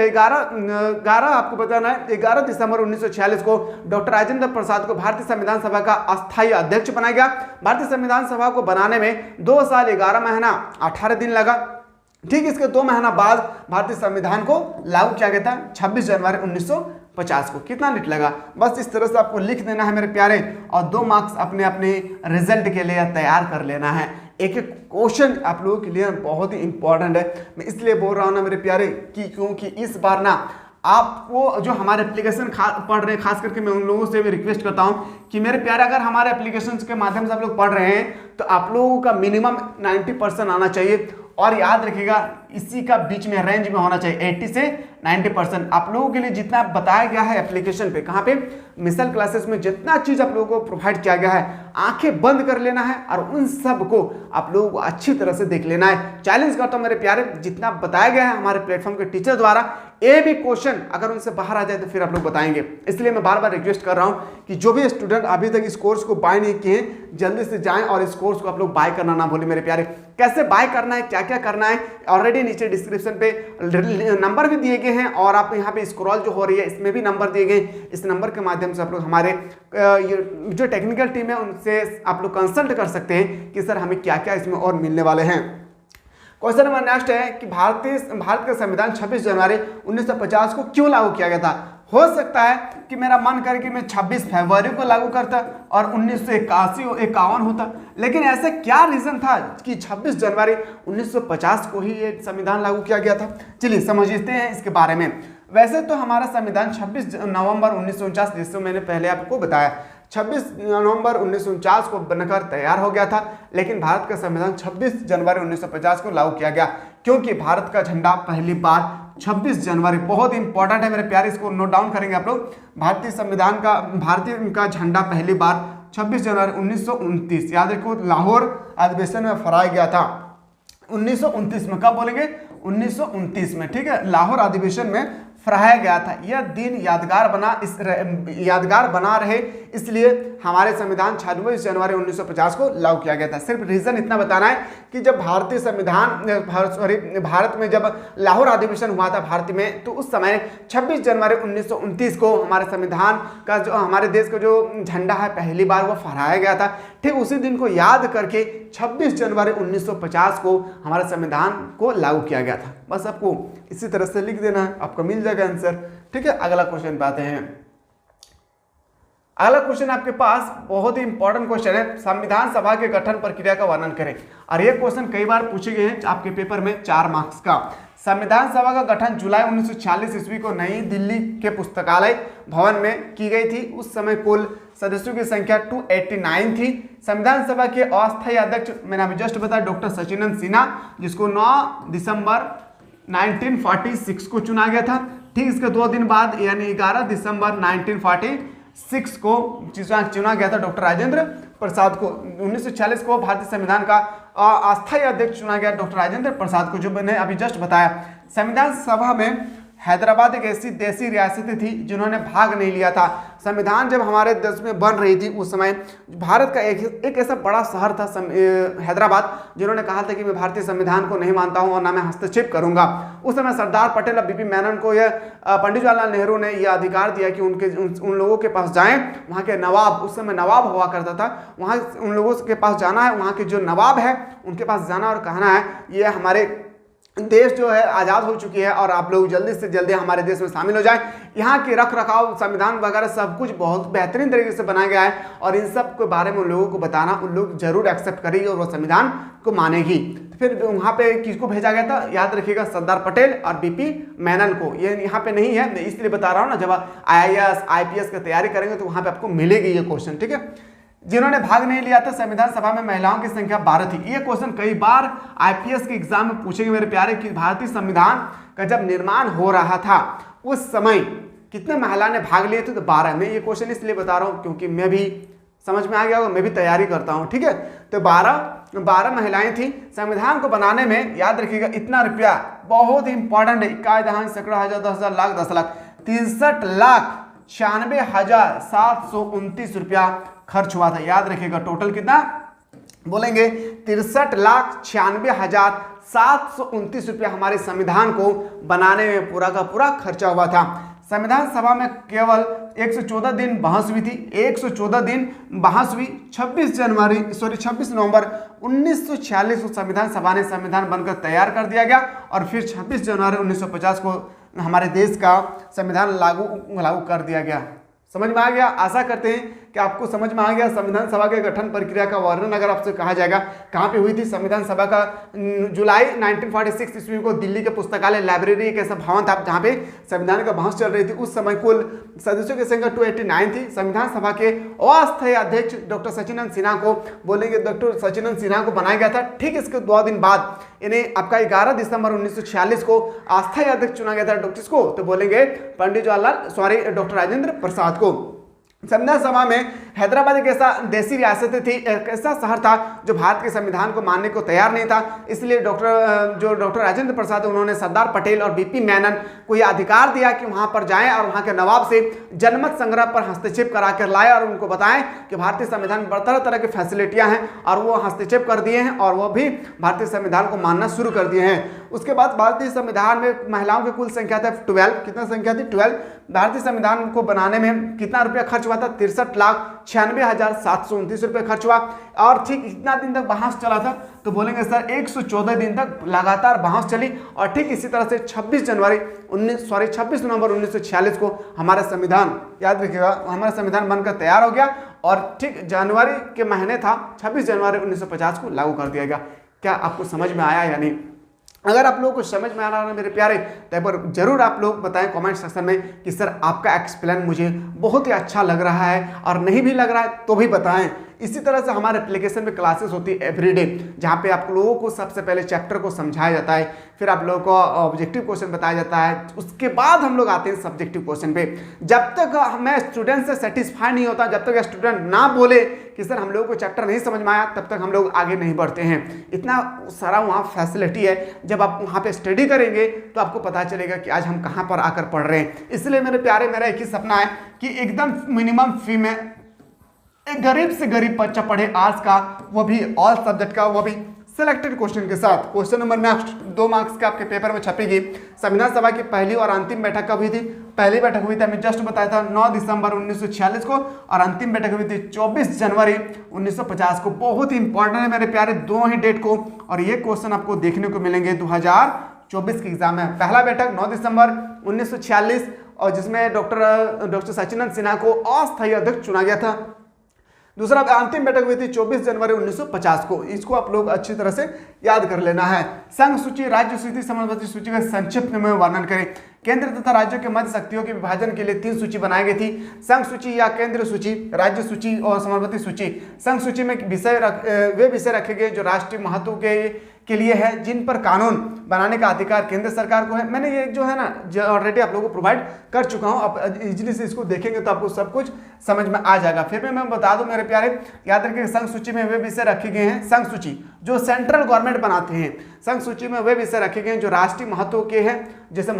11 आपको बताना है 11 दिसंबर 1946 को डॉक्टर राजेंद्र प्रसाद को भारतीय संविधान सभा का अस्थायी अध्यक्ष बनाया गया। भारतीय संविधान सभा को बनाने में 2 साल 11 महीना 18 दिन लगा। ठीक इसके 2 महीना बाद भारतीय संविधान को लागू किया गया था 26 जनवरी 1950 को। कितना मिनट लगा? बस इस तरह से आपको लिख देना है मेरे प्यारे, और 2 मार्क्स अपने अपने रिजल्ट के लिए तैयार कर लेना है। एक एक क्वेश्चन आप लोगों के लिए बहुत ही इंपॉर्टेंट है। मैं इसलिए बोल रहा हूँ ना मेरे प्यारे कि क्योंकि इस बार ना आपको जो हमारे एप्लीकेशन पढ़ रहे हैं, खास करके मैं उन लोगों से भी रिक्वेस्ट करता हूं कि मेरे प्यारे अगर हमारे एप्लीकेशन के माध्यम से आप लोग पढ़ रहे हैं तो आप लोगों का मिनिमम 90% आना चाहिए। और याद रखिएगा इसी का बीच में रेंज में होना चाहिए 80 से 90%। आप लोगों के लिए जितना बताया गया है एप्लीकेशन पे, कहाँ पे? मिसल क्लासेस में जितना चीज आप लोगों को प्रोवाइड किया गया है, आंखें बंद कर लेना है और उन सब को आप लोगों को अच्छी तरह से देख लेना है। चैलेंज करता हूं मेरे प्यारे, जितना बताया गया है हमारे प्लेटफॉर्म के टीचर द्वारा, ए भी क्वेश्चन अगर उनसे बाहर आ जाए तो फिर आप लोग बताएंगे। इसलिए मैं बार बार रिक्वेस्ट कर रहा हूं कि जो भी स्टूडेंट अभी तक इस कोर्स को बाय नहीं किए जल्दी से जाएं और इस कोर्स को आप लोग बाय करना ना भूलें मेरे प्यारे। कैसे बाय करना है, क्या क्या करना है, ऑलरेडी नीचे डिस्क्रिप्शन पे नंबर भी दिए गए हैं और आप यहाँ पे स्क्रॉल जो हो रही है इसमें भी नंबर दिए गए। इस नंबर के माध्यम से आप लोग हमारे जो टेक्निकल टीम है उनसे आप लोग कंसल्ट कर सकते हैं कि सर हमें क्या क्या इसमें और मिलने वाले हैं। क्वेश्चन नंबर नेक्स्ट है कि भारत का संविधान 26 जनवरी 1950 को क्यों लागू किया गया था? हो सकता है कि मेरा मन करे कि मैं 26 फरवरी को लागू करता और 1981 होता, लेकिन ऐसा क्या रीजन था कि 26 जनवरी 1950 को ही ये संविधान लागू किया गया था? चलिए समझते हैं इसके बारे में। वैसे तो हमारा संविधान 26 नवंबर 1949, जिससे मैंने पहले आपको बताया 26 नवंबर 1949 को बनकर तैयार हो गया था, लेकिन भारत का संविधान 26 जनवरी 1950 को लागू किया गया क्योंकि भारत का झंडा पहली बार 26 जनवरी, बहुत इंपॉर्टेंट है मेरे प्यारे, इसको नोट डाउन करेंगे आप लोग। भारतीय का झंडा पहली बार 26 जनवरी 1929, याद रखो, लाहौर अधिवेशन में फहराया गया था 1929 में। कब बोलेंगे? 1929 में, ठीक है, लाहौर अधिवेशन में फहराया गया था। यह दिन यादगार बना रहे इसलिए हमारे संविधान 26 जनवरी 1950 को लागू किया गया था। सिर्फ रीजन इतना बताना है कि जब भारत में जब लाहौर अधिवेशन हुआ था भारत में, तो उस समय 26 जनवरी 1929 को हमारे संविधान का जो हमारे देश का जो झंडा है पहली बार वो फहराया गया था। ठीक उसी दिन को याद करके 26 जनवरी 1950 को हमारे संविधान को लागू किया गया था। बस आपको इसी तरह से लिख देना है, आपको मिल जाएगा आंसर। ठीक है, अगला क्वेश्चन पे आते हैं। अगला क्वेश्चन आपके पास बहुत ही इंपॉर्टेंट क्वेश्चन है, संविधान सभा के गठन प्रक्रिया का वर्णन करें। और यह क्वेश्चन कई बार पूछे गए हैं आपके पेपर में 4 मार्क्स का। संविधान सभा का गठन जुलाई 1946 ईस्वी को नई दिल्ली के पुस्तकालय भवन में की गई थी। उस समय कुल सदस्यों की संख्या 289 थी। संविधान सभा के अस्थायी अध्यक्ष मैंने अभी जस्ट बताया डॉक्टर सचिदानंद सिन्हा, जिसको 9 दिसंबर 1946 को चुना गया था। ठीक इसके 2 दिन बाद यानी 11 दिसंबर 1946 को चुना गया था डॉक्टर राजेंद्र प्रसाद को। 1946 को भारतीय संविधान का अस्थायी अध्यक्ष चुना गया डॉक्टर राजेंद्र प्रसाद को, जो मैंने अभी जस्ट बताया। संविधान सभा में हैदराबाद एक ऐसी देसी रियासत थी जिन्होंने भाग नहीं लिया था। संविधान जब हमारे देश में बन रही थी उस समय भारत का एक ऐसा बड़ा शहर था हैदराबाद, जिन्होंने कहा था कि मैं भारतीय संविधान को नहीं मानता हूं और ना मैं हस्तक्षेप करूंगा। उस समय सरदार पटेल और बीपी मेनन को यह पंडित जवाहरलाल नेहरू ने यह अधिकार दिया कि उन लोगों के पास जाएं, वहाँ के नवाब, उस समय नवाब हुआ करता था, वहाँ उन लोगों के पास जाना है, वहाँ के जो नवाब है उनके पास जाना और कहना है ये हमारे देश जो है आज़ाद हो चुकी है और आप लोग जल्दी से जल्दी हमारे देश में शामिल हो जाएं। यहाँ के रख रखाव, संविधान वगैरह सब कुछ बहुत बेहतरीन तरीके से बनाया गया है और इन सब के बारे में उन लोगों को बताना, उन लोग जरूर एक्सेप्ट करेंगे और वो संविधान को मानेगी। तो फिर वहाँ पे किसको भेजा गया था? याद रखिएगा सरदार पटेल और बीपी मेनन को। ये यहाँ पे नहीं है, इसलिए बता रहा हूँ ना, जब IAS IPS की तैयारी करेंगे तो वहाँ पे आपको मिलेगी ये क्वेश्चन। ठीक है, जिन्होंने भाग नहीं लिया था संविधान सभा में महिलाओं की संख्या 12 थी। ये क्वेश्चन कई बार IPS के एग्जाम में पूछेंगे मेरे प्यारे कि भारतीय संविधान का जब निर्माण हो रहा था उस समय कितने महिला ने भाग लिए थे? तो 12। मैं ये क्वेश्चन इसलिए बता रहा हूँ क्योंकि मैं भी समझ में आ गया होगा, मैं भी तैयारी करता हूँ। ठीक है, तो 12 12 महिलाएं थी। संविधान को बनाने में याद रखिएगा इतना रुपया बहुत ही इंपॉर्टेंट है, इक्का दहान सैकड़ों हजार 10,000 लाख 10 लाख 63,96,729 रुपया खर्च हुआ था। याद रखिएगा टोटल कितना बोलेंगे 63,96,729 रुपया हमारे संविधान को बनाने में पूरा का पूरा खर्चा हुआ था। संविधान सभा में केवल 114 दिन बहस हुई थी, 114 दिन बहस हुई। 26 नवंबर 1946 को संविधान सभा ने संविधान बनकर तैयार कर दिया गया और फिर 26 जनवरी 1950 को हमारे देश का संविधान लागू कर दिया गया। समझ में आ गया? आशा करते हैं कि आपको समझ में आ गया। संविधान सभा के गठन प्रक्रिया का वर्णन अगर आपसे कहा जाएगा कहाँ पे हुई थी संविधान सभा का, जुलाई 1946 ईस्वी को दिल्ली के पुस्तकालय लाइब्रेरी एक ऐसा भवन था जहाँ पे संविधान का बहस चल रही थी। उस समय कुल सदस्यों की संख्या 289 थी। संविधान सभा के अस्थायी अध्यक्ष डॉक्टर सचिदानंद सिन्हा को बोलेंगे डॉक्टर सचिदानंद सिन्हा को बनाया गया था। ठीक इसके 2 दिन बाद इन्हें आपका 11 दिसंबर 1946 को अस्थायी अध्यक्ष चुना गया था। डॉक्टर को तो बोलेंगे पंडित डॉक्टर राजेंद्र प्रसाद को। संविधान सभा में हैदराबाद एक ऐसा देसी रियासत थी, एक ऐसा शहर था जो भारत के संविधान को मानने को तैयार नहीं था। इसलिए डॉक्टर राजेंद्र प्रसाद उन्होंने सरदार पटेल और बीपी मेनन को यह अधिकार दिया कि वहां पर जाएं और वहां के नवाब से जनमत संग्रह पर हस्तक्षेप करा कर लाए और उनको बताएं कि भारतीय संविधान में तरह तरह की फैसिलिटियां हैं और वो हस्तक्षेप कर दिए हैं और वो भी भारतीय संविधान को मानना शुरू कर दिए हैं। उसके बाद भारतीय संविधान में महिलाओं की कुल संख्या था 12। कितना संख्या थी? 12। भारतीय संविधान को बनाने में कितना रुपया खर्च हुआ था? 63,96,729 रुपये खर्च हुआ। और ठीक इतना दिन तक बहस चला था तो बोलेंगे सर 114 दिन तक लगातार बहस चली और ठीक इसी तरह से 26 नवंबर 1946 को हमारा संविधान, याद रखिएगा, हमारा संविधान बनकर तैयार हो गया और ठीक जनवरी के महीने था 26 जनवरी 1950 को लागू कर दिया गया। क्या आपको समझ में आया या नहीं? अगर आप लोगों को समझ में आ रहा है मेरे प्यारे तो एक बार जरूर आप लोग बताएं कमेंट सेक्शन में कि सर आपका एक्सप्लेन मुझे बहुत ही अच्छा लग रहा है, और नहीं भी लग रहा है तो भी बताएं। इसी तरह से हमारे एप्लीकेशन में क्लासेस होती है एवरीडे, जहाँ पे आप लोगों को सबसे पहले चैप्टर को समझाया जाता है, फिर आप लोगों को ऑब्जेक्टिव क्वेश्चन बताया जाता है, उसके बाद हम लोग आते हैं सब्जेक्टिव क्वेश्चन पे। जब तक मैं स्टूडेंट से सेटिस्फाई नहीं होता, जब तक स्टूडेंट ना बोले कि सर हम लोगों को चैप्टर नहीं समझ में आया, तब तक हम लोग आगे नहीं बढ़ते हैं। इतना सारा वहाँ फैसिलिटी है, जब आप वहाँ पे स्टडी करेंगे तो आपको पता चलेगा कि आज हम कहाँ पर आकर पढ़ रहे हैं। इसलिए मेरे प्यारे, मेरा एक ही सपना है कि एकदम मिनिमम फी में एक गरीब से गरीब बच्चा पढ़े आर्ट्स का, वो भी ऑल सब्जेक्ट का, वो भी सिलेक्टेड क्वेश्चन के साथ। क्वेश्चन नंबर नेक्स्ट 2 मार्क्स के आपके पेपर में छपेगी। संविधान सभा की पहली और अंतिम बैठक कब हुई थी? पहली बैठक हुई थी, हमें जस्ट बताया था 9 दिसंबर 1946 को, और अंतिम बैठक हुई थी 24 जनवरी 1950 को। बहुत ही इंपॉर्टेंट है मेरे प्यारे, 2 ही डेट को, और ये क्वेश्चन आपको देखने को मिलेंगे 2024 के एग्जाम में। पहला बैठक 9 दिसंबर 1946 और जिसमें डॉक्टर सचिदानंद सिन्हा को अस्थायी अध्यक्ष चुना गया था। दूसरा अंतिम बैठक हुई थी 24 जनवरी 1950 को। इसको आप लोग अच्छी तरह से याद कर लेना है। संघ सूची, राज्य सूची, समानुपाती सूची का संक्षिप्त में वर्णन करें। केंद्र तथा राज्यों के मध्य शक्तियों के विभाजन के लिए 3 सूची बनाई गई थी, संघ सूची या केंद्र सूची, राज्य सूची और समानुपाती सूची। संघ सूची में वे विषय रखे गए जो राष्ट्रीय महत्व के लिए है, जिन पर कानून बनाने का अधिकार केंद्र सरकार को है। मैंने ये जो है ना ऑलरेडी आप लोगों को प्रोवाइड कर चुका हूँ, आप इजीली से इसको देखेंगे तो आपको सब कुछ समझ में आ जाएगा। फिर मैं बता दूं मेरे प्यारे, याद रखिए संघ सूची में वे विषय रखे गए हैं, संघ सूची जो सेंट्रल गवर्नमेंट बनाते हैं, संघ सूची में वे विषय रखे गए हैं जो राष्ट्रीय महत्व के हैं, जैसे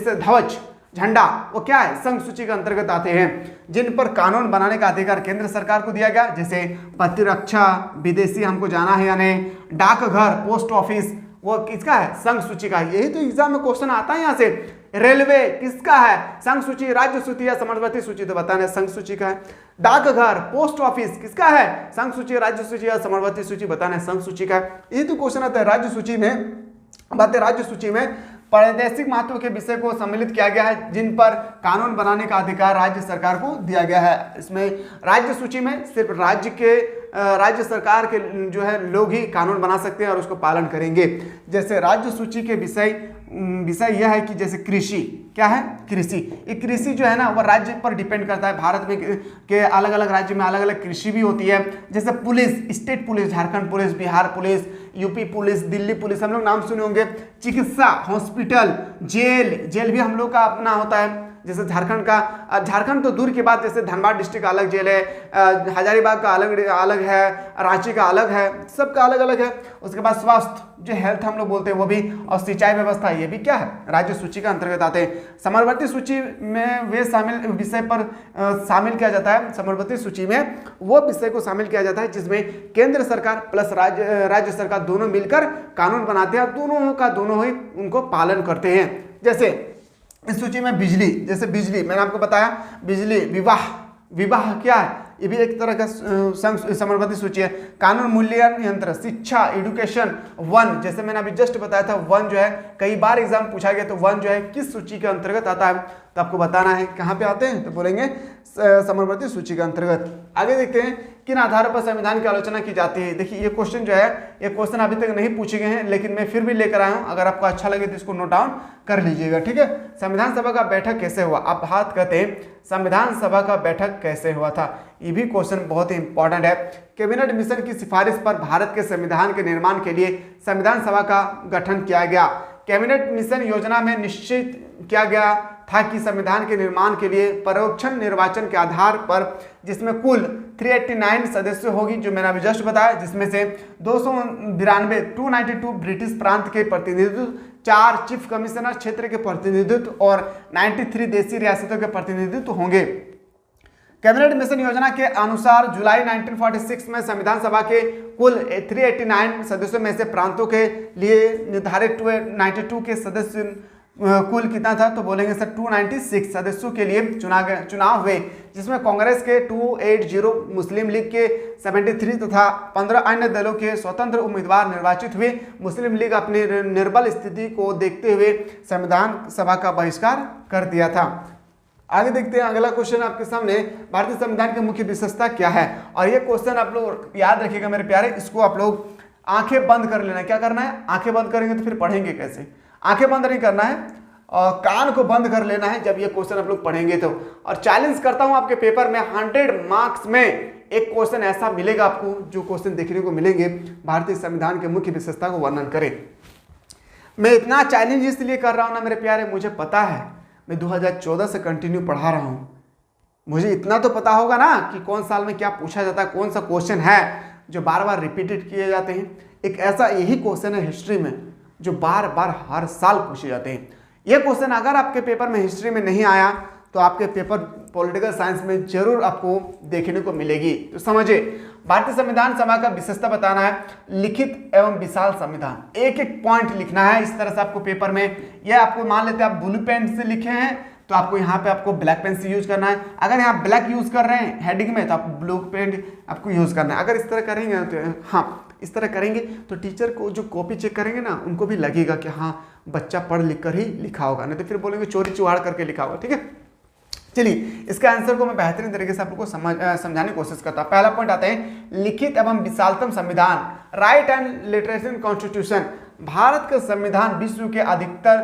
ध्वज, झंडा, वो क्या है? संघ सूची के अंतर्गत आते हैं। जिन पर कानून बनाने का अधिकार केंद्र सरकार को दिया गया, जैसे प्रतिरक्षा, विदेशी हमको जाना है या नहीं, डाकघर, पोस्ट ऑफिस, वो किसका है? संघ सूची का। यही तो एग्जाम में क्वेश्चन आता है यहाँ से। रेलवे किसका है? संघ सूची, राज्य सूची या समानुपाती सूची? तो बताना संघ सूची का है। डाकघर, पोस्ट ऑफिस किसका है? संघ सूची, राज्य सूची या समानुपाती सूची? बताना संघ सूची का है। यही तो क्वेश्चन आता है राज्य सूची में। बातें राज्य सूची में प्रादेशिक महत्व के विषय को सम्मिलित किया गया है, जिन पर कानून बनाने का अधिकार राज्य सरकार को दिया गया है। इसमें राज्य सूची में सिर्फ राज्य सरकार के जो है लोग ही कानून बना सकते हैं और उसको पालन करेंगे। जैसे राज्य सूची के विषय यह है कि जैसे कृषि, क्या है? कृषि। ये कृषि जो है ना वो राज्य पर डिपेंड करता है। भारत में के अलग अलग राज्य में अलग अलग कृषि भी होती है। जैसे police, state police, Jharkhand police, Bihar police, UP police, Delhi police, हम लोग नाम सुने होंगे। चिकित्सा, हॉस्पिटल, जेल भी हम लोग का अपना होता है। जैसे झारखंड तो दूर की बात, जैसे धनबाद डिस्ट्रिक्ट का अलग जेल है, हजारीबाग का अलग है, रांची का अलग है, सबका अलग अलग है। उसके बाद स्वास्थ्य जो हेल्थ हम लोग बोलते हैं वो भी, और सिंचाई व्यवस्था ये भी क्या है, राज्य सूची के अंतर्गत आते हैं। समरवर्ती सूची में वे शामिल विषय पर शामिल किया जाता है, समरवर्ती सूची में वो विषय को शामिल किया जाता है जिसमें केंद्र सरकार प्लस राज्य सरकार दोनों मिलकर कानून बनाते हैं और दोनों का दोनों ही उनको पालन करते हैं। जैसे इस सूची में बिजली, जैसे बिजली मैंने आपको बताया, बिजली, विवाह क्या है, ये भी एक तरह का समरवर्ती सूची है। कानून, मूल्यांकन यंत्र, शिक्षा, एजुकेशन, वन, जैसे मैंने अभी जस्ट बताया था, वन जो है कई बार एग्जाम पूछा गया, तो वन जो है किस सूची के अंतर्गत आता है, तो आपको बताना है कहाँ पे आते हैं, तो बोलेंगे समरवर्ती सूची के अंतर्गत। आगे देखते हैं किन आधारों पर संविधान की आलोचना की जाती है। देखिए ये क्वेश्चन जो है, ये क्वेश्चन अभी तक नहीं पूछे गए हैं, लेकिन मैं फिर भी लेकर आया हूँ, अगर आपको अच्छा लगे तो इसको नोट डाउन कर लीजिएगा, ठीक है। संविधान सभा का बैठक कैसे हुआ, आप बात करते हैं संविधान सभा का बैठक कैसे हुआ था, ये भी क्वेश्चन बहुत ही इंपॉर्टेंट है। कैबिनेट मिशन की सिफारिश पर भारत के संविधान के निर्माण के लिए संविधान सभा का गठन किया गया। कैबिनेट मिशन योजना में निश्चित किया गया था कि संविधान के निर्माण के लिए परोक्षण निर्वाचन के आधार पर, जिसमें कुल 389 सदस्य होगी, जो मैंने अभी जस्ट बताया, जिसमें से 292 ब्रिटिश प्रांत के प्रतिनिधित्व, 4 चीफ कमिश्नर क्षेत्र के प्रतिनिधित्व और 93 देशी रियासतों के प्रतिनिधित्व होंगे। कैबिनेट मिशन योजना के अनुसार जुलाई 1946 में संविधान सभा के कुल 389 सदस्यों में से प्रांतों के लिए निर्धारित 92 के सदस्य कुल कितना था, तो बोलेंगे सर 296 सदस्यों के लिए चुनाव हुए, जिसमें कांग्रेस के 280, मुस्लिम लीग के 73 तथा 15 अन्य दलों के स्वतंत्र उम्मीदवार निर्वाचित हुए। मुस्लिम लीग अपनी निर्बल स्थिति को देखते हुए संविधान सभा का बहिष्कार कर दिया था। आगे देखते हैं अगला क्वेश्चन आपके सामने, भारतीय संविधान की मुख्य विशेषता क्या है। और ये क्वेश्चन आप लोग याद रखिएगा मेरे प्यारे, इसको आप लोग आंखें बंद कर लेना। क्या करना है, आंखें बंद करेंगे तो फिर पढ़ेंगे कैसे, आंखें बंद नहीं करना है और कान को बंद कर लेना है जब ये क्वेश्चन आप लोग पढ़ेंगे तो। और चैलेंज करता हूं आपके पेपर में 100 मार्क्स में एक क्वेश्चन ऐसा मिलेगा आपको, जो क्वेश्चन देखने को मिलेंगे भारतीय संविधान के मुख्य विशेषता को वर्णन करें। मैं इतना चैलेंज इसलिए कर रहा हूं ना मेरे प्यारे, मुझे पता है मैं 2014 से कंटिन्यू पढ़ा रहा हूं, मुझे इतना तो पता होगा ना कि कौन साल में क्या पूछा जाता है, कौन सा क्वेश्चन है जो बार बार रिपीटेड किए जाते हैं। एक ऐसा यही क्वेश्चन है हिस्ट्री में जो बार बार हर साल पूछे जाते हैं। ये क्वेश्चन अगर आपके पेपर में हिस्ट्री में नहीं आया तो आपके पेपर पॉलिटिकल साइंस में जरूर आपको देखने को मिलेगी। तो समझिए, भारतीय संविधान सभा का विशेषता बताना है, लिखित एवं विशाल संविधान, एक एक पॉइंट लिखना है इस तरह से आपको पेपर में। ये आपको मान लेते हैं आप ब्लू पेन से लिखे हैं तो आपको यहाँ पे आपको ब्लैक पेन से यूज करना है। अगर यहाँ ब्लैक यूज कर रहे हैं हेडिंग में तो आप ब्लू पेन आपको यूज करना है। अगर इस तरह करेंगे तो हाँ इस तरह करेंगे तो टीचर को जो कॉपी चेक करेंगे ना उनको भी लगेगा कि हाँ बच्चा पढ़ लिख कर ही लिखा होगा, नहीं तो फिर बोलेंगे चोरी चुहाड़ करके लिखा होगा। ठीक है, चलिए इसका आंसर को मैं बेहतरीन तरीके से आप लोगों को समझाने की कोशिश करता हूं। पहला पॉइंट आता है लिखित एवं विशालतम संविधान, right and literature constitution. Bharat का संविधान विश्व के अधिकतर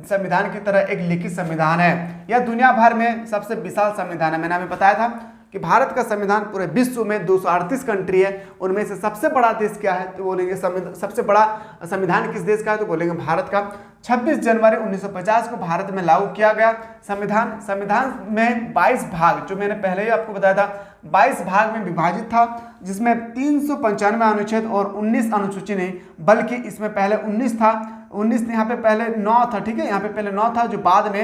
संविधान की तरह एक लिखित संविधान है। यह दुनिया भर में सबसे विशाल संविधान है। मैंने अभी बताया था कि भारत का संविधान पूरे विश्व में 238 कंट्री है, उनमें से सबसे बड़ा देश क्या है तो बोलेंगे सबसे बड़ा संविधान किस देश का है तो बोलेंगे भारत का। 26 जनवरी 1950 को भारत में लागू किया गया संविधान में 22 भाग, जो मैंने पहले ही आपको बताया था 22 भाग में विभाजित था, जिसमें 395 अनुच्छेद और 19 अनुसूची नहीं, बल्कि इसमें पहले 19 था, 19 यहाँ पे पहले 9 था। ठीक है, यहाँ पे पहले 9 था जो बाद में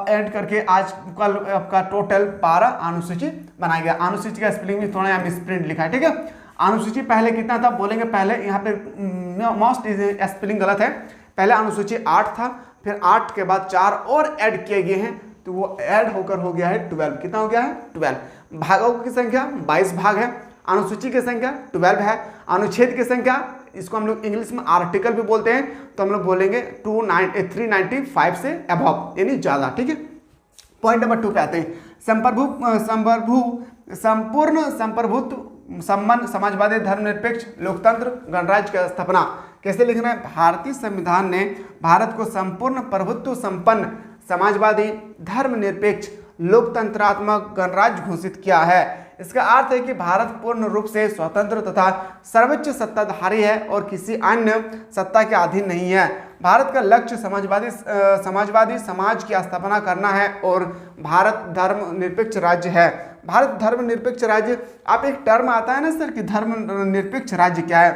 ऐड करके आज कल आपका टोटल 12 अनुसूची बनाया गया। अनुसूची का स्पेलिंग भी थोड़ा यहाँ मिसप्रिंट लिखा है। ठीक है, अनुसूची पहले कितना था बोलेंगे, पहले यहाँ पे मोस्ट स्पेलिंग गलत है, पहले अनुसूची 8 था, फिर 8 के बाद 4 और ऐड किए गए हैं तो वो ऐड होकर हो गया है 12। कितना हो गया है 12। भागों की संख्या 22 भाग है, अनुसूची की संख्या 12 है, अनुच्छेद की संख्या इसको हम लोग इंग्लिश में आर्टिकल भी बोलते हैं तो हम लोग बोलेंगे 395 से अबव यानी ज्यादा। ठीक है, पॉइंट नंबर 2 पे आते हैं संपूर्ण संप्रभुत्व सम्मान समाजवादी धर्मनिरपेक्ष लोकतंत्र गणराज्य की स्थापना। कैसे लिखना है, भारतीय संविधान ने भारत को संपूर्ण प्रभुत्व संपन्न समाजवादी धर्मनिरपेक्ष लोकतंत्रात्मक गणराज्य घोषित किया है। इसका अर्थ है कि भारत पूर्ण रूप से स्वतंत्र तथा सर्वोच्च सत्ताधारी है और किसी अन्य सत्ता के अधीन नहीं है। भारत का लक्ष्य समाजवादी समाज की स्थापना करना है और भारत धर्मनिरपेक्ष राज्य है। भारत धर्मनिरपेक्ष राज्य, आप एक टर्म आता है ना सर कि धर्मनिरपेक्ष राज्य क्या है,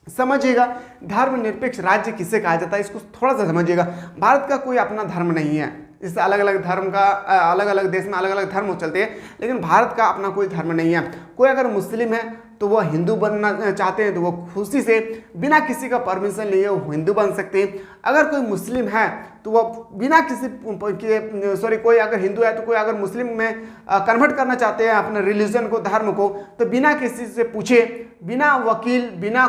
समझिएगा। धर्मनिरपेक्ष राज्य किसे कहा जाता है, इसको थोड़ा सा समझिएगा। भारत का कोई अपना धर्म नहीं है, इससे अलग अलग धर्म का अलग अलग देश में अलग अलग धर्म चलते हैं, लेकिन भारत का अपना कोई धर्म नहीं है। कोई अगर मुस्लिम है तो वो हिंदू बनना चाहते हैं तो वो खुशी से बिना किसी का परमिशन लिए वो हिंदू बन सकते हैं। अगर कोई मुस्लिम है तो वो बिना किसी कोई अगर हिंदू है तो कोई अगर मुस्लिम में कन्वर्ट करना चाहते हैं अपने रिलीजन को, धर्म को, तो बिना किसी से पूछे, बिना वकील, बिना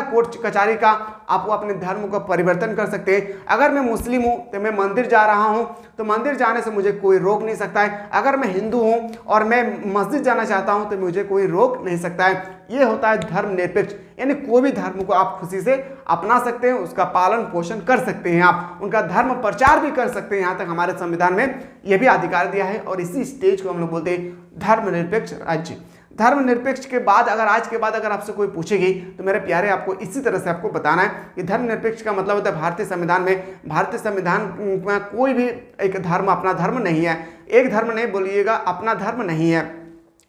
कोर्ट कचहरी का आप वो अपने धर्म का परिवर्तन कर सकते हैं। अगर मैं मुस्लिम हूँ तो मैं मंदिर जा रहा हूँ तो मंदिर जाने से मुझे कोई रोक नहीं सकता है। अगर मैं हिंदू हूँ और मैं मस्जिद जाना चाहता हूँ तो मुझे कोई रोक नहीं सकता है। ये होता है धर्मनिरपेक्ष, यानी कोई भी धर्म को आप खुशी से अपना सकते हैं, उसका पालन पोषण कर सकते हैं, आप उनका धर्म प्रचार भी कर सकते हैं। यहाँ तक हमारे संविधान में यह भी अधिकार दिया है और इसी स्टेज को हम लोग बोलते हैं धर्मनिरपेक्ष राज्य। धर्मनिरपेक्ष के बाद अगर आज के बाद अगर आपसे कोई पूछेगी तो मेरे प्यारे आपको इसी तरह से आपको बताना है कि धर्मनिरपेक्ष का मतलब होता है भारतीय संविधान में कोई भी एक धर्म अपना धर्म नहीं है। एक धर्म नहीं बोलिएगा, अपना धर्म नहीं है।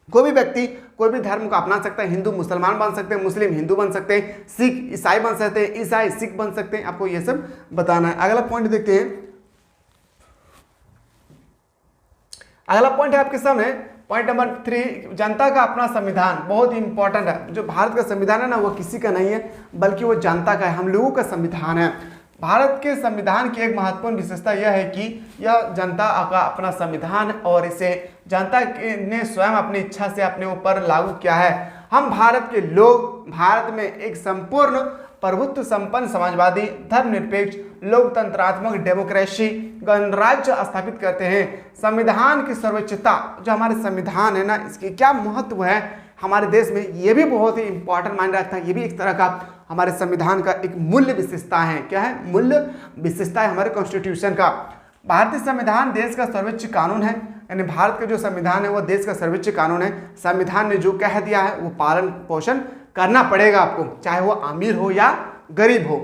कोई भी व्यक्ति कोई भी धर्म को अपना सकता है। हिंदू मुसलमान बन सकते हैं, मुस्लिम हिंदू बन सकते हैं, सिख ईसाई बन सकते हैं, ईसाई सिख बन सकते हैं। आपको ये सब बताना है। अगला पॉइंट देखते हैं। अगला पॉइंट है आपके सामने पॉइंट नंबर 3, जनता का अपना संविधान। बहुत ही इंपॉर्टेंट है। जो भारत का संविधान है ना वो किसी का नहीं है बल्कि वो जनता का है, हम लोगों का संविधान है। भारत के संविधान की एक महत्वपूर्ण विशेषता यह है कि यह जनता का अपना संविधान और इसे जनता ने स्वयं अपनी इच्छा से अपने ऊपर लागू किया है। हम भारत के लोग भारत में एक संपूर्ण प्रभुत्व संपन्न समाजवादी धर्मनिरपेक्ष लोकतंत्रात्मक डेमोक्रेसी गणराज्य स्थापित करते हैं। संविधान की सर्वोच्चता, जो हमारे संविधान है ना, इसकी क्या महत्व है हमारे देश में, ये भी बहुत ही इंपॉर्टेंट मायने रखता है। ये भी एक तरह का हमारे संविधान का एक मूल्य विशेषता है। क्या है? मूल्य विशेषता है हमारे कॉन्स्टिट्यूशन का। भारतीय संविधान देश का सर्वोच्च कानून है, यानी भारत का जो संविधान है वो देश का सर्वोच्च कानून है। संविधान ने जो कह दिया है वो पालन पोषण करना पड़ेगा आपको, चाहे वो अमीर हो या गरीब हो।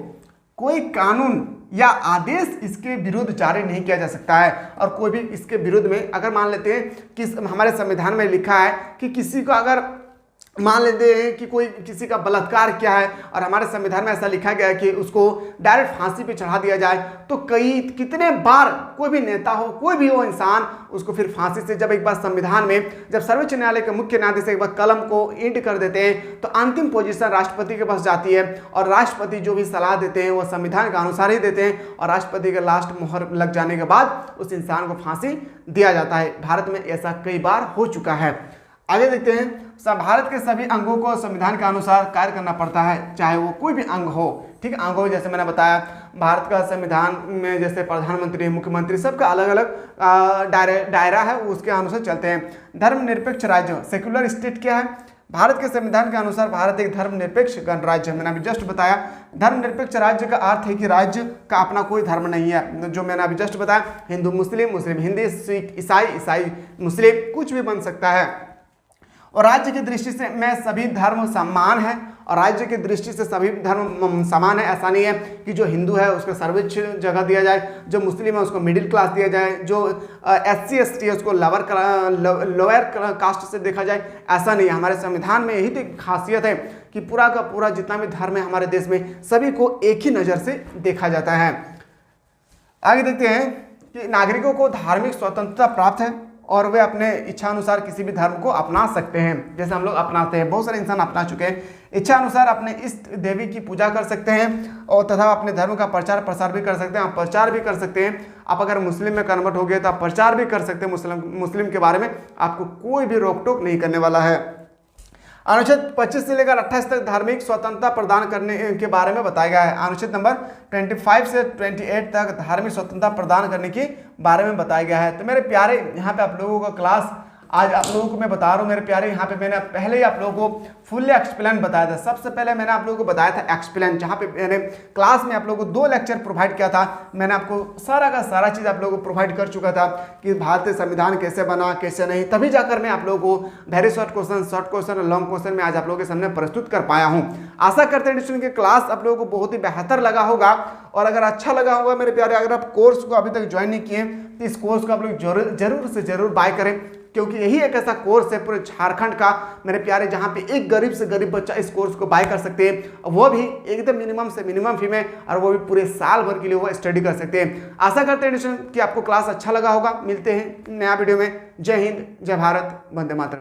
कोई कानून या आदेश इसके विरुद्ध जारी नहीं किया जा सकता है। और कोई भी इसके विरुद्ध में अगर मान लेते हैं कि हमारे संविधान में लिखा है कि किसी को अगर मान लेते हैं कि कोई किसी का बलात्कार किया है और हमारे संविधान में ऐसा लिखा गया है कि उसको डायरेक्ट फांसी पे चढ़ा दिया जाए, तो कितने बार कोई भी नेता हो, कोई भी हो इंसान, उसको फिर फांसी से जब एक बार संविधान में जब सर्वोच्च न्यायालय के मुख्य न्यायाधीश एक बार कलम को इंट कर देते हैं तो अंतिम पोजीशन राष्ट्रपति के पास जाती है और राष्ट्रपति जो भी सलाह देते हैं वो संविधान के अनुसार ही देते हैं और राष्ट्रपति के लास्ट मोहर लग जाने के बाद उस इंसान को फांसी दिया जाता है। भारत में ऐसा कई बार हो चुका है। आगे देखते हैं। भारत के सभी अंगों को संविधान के अनुसार कार्य करना पड़ता है, चाहे वो कोई भी अंग हो। ठीक है, अंग हो, जैसे मैंने बताया भारत का संविधान में जैसे प्रधानमंत्री, मुख्यमंत्री, सबका अलग अलग दायरा है, उसके अनुसार चलते हैं। धर्मनिरपेक्ष राज्य, सेक्युलर स्टेट क्या है? भारत के संविधान के अनुसार भारत एक धर्मनिरपेक्ष गणराज्य है। मैंने अभी जस्ट बताया धर्मनिरपेक्ष राज्य का अर्थ है कि राज्य का अपना कोई धर्म नहीं है। जो मैंने अभी जस्ट बताया, हिंदू मुस्लिम, मुस्लिम हिंदी, सिख ईसाई, ईसाई मुस्लिम, कुछ भी बन सकता है। और राज्य की दृष्टि से में सभी धर्म समान है और राज्य की दृष्टि से सभी धर्म समान है। ऐसा नहीं है कि जो हिंदू है उसको सर्वोच्च जगह दिया जाए, जो मुस्लिम है उसको मिडिल क्लास दिया जाए, जो SC ST है उसको लोअर कास्ट से देखा जाए, ऐसा नहीं है। हमारे संविधान में यही तो एक खासियत है कि पूरा का पूरा जितना भी धर्म है हमारे देश में सभी को एक ही नज़र से देखा जाता है। आगे देखते हैं कि नागरिकों को धार्मिक स्वतंत्रता प्राप्त है और वे अपने इच्छा अनुसार किसी भी धर्म को अपना सकते हैं, जैसे हम लोग अपनाते हैं। बहुत सारे इंसान अपना चुके हैं। इच्छा अनुसार अपने इष्ट देवी की पूजा कर सकते हैं और तथा अपने धर्म का प्रचार प्रसार भी कर सकते हैं। आप प्रचार भी कर सकते हैं। आप अगर मुस्लिम में कन्वर्ट हो गए तो आप प्रचार भी कर सकते हैं मुस्लिम के बारे में, आपको कोई भी रोक टोक नहीं करने वाला है। अनुच्छेद 25 से लेकर 28 तक धार्मिक स्वतंत्रता प्रदान करने के बारे में बताया गया है। अनुच्छेद नंबर 25 से 28 तक धार्मिक स्वतंत्रता प्रदान करने के बारे में बताया गया है। तो मेरे प्यारे, यहाँ पे आप लोगों का क्लास आज आप लोगों को मैं बता रहा हूँ मेरे प्यारे, यहाँ पे मैंने पहले ही आप लोगों को फुल्ली एक्सप्लेन बताया था। सबसे पहले मैंने आप लोगों को बताया था एक्सप्लेन, जहाँ पे मैंने क्लास में आप लोगों को 2 लेक्चर प्रोवाइड किया था। मैंने आपको सारा का सारा चीज़ आप लोगों को प्रोवाइड कर चुका था कि भारतीय संविधान कैसे बना कैसे नहीं, तभी जाकर मैं आप लोगों को वेरी शॉर्ट क्वेश्चन और लॉन्ग क्वेश्चन में आज आप लोगों के सामने प्रस्तुत कर पाया हूँ। आशा करते हैं स्टूडेंट की क्लास आप लोगों को बहुत ही बेहतर लगा होगा, और अगर अच्छा लगा होगा मेरे प्यारे, अगर आप कोर्स को अभी तक ज्वाइन नहीं किए तो इस कोर्स को आप लोग जरूर से जरूर बाय करें, क्योंकि यही एक ऐसा कोर्स है पूरे झारखंड का मेरे प्यारे, जहां पे एक गरीब से गरीब बच्चा इस कोर्स को बाय कर सकते हैं, वो भी एकदम मिनिमम से मिनिमम फी में, और वो भी पूरे साल भर के लिए वो स्टडी कर सकते हैं। आशा करते हैं कि आपको क्लास अच्छा लगा होगा। मिलते हैं नया वीडियो में। जय हिंद, जय भारत, वंदे मातरम।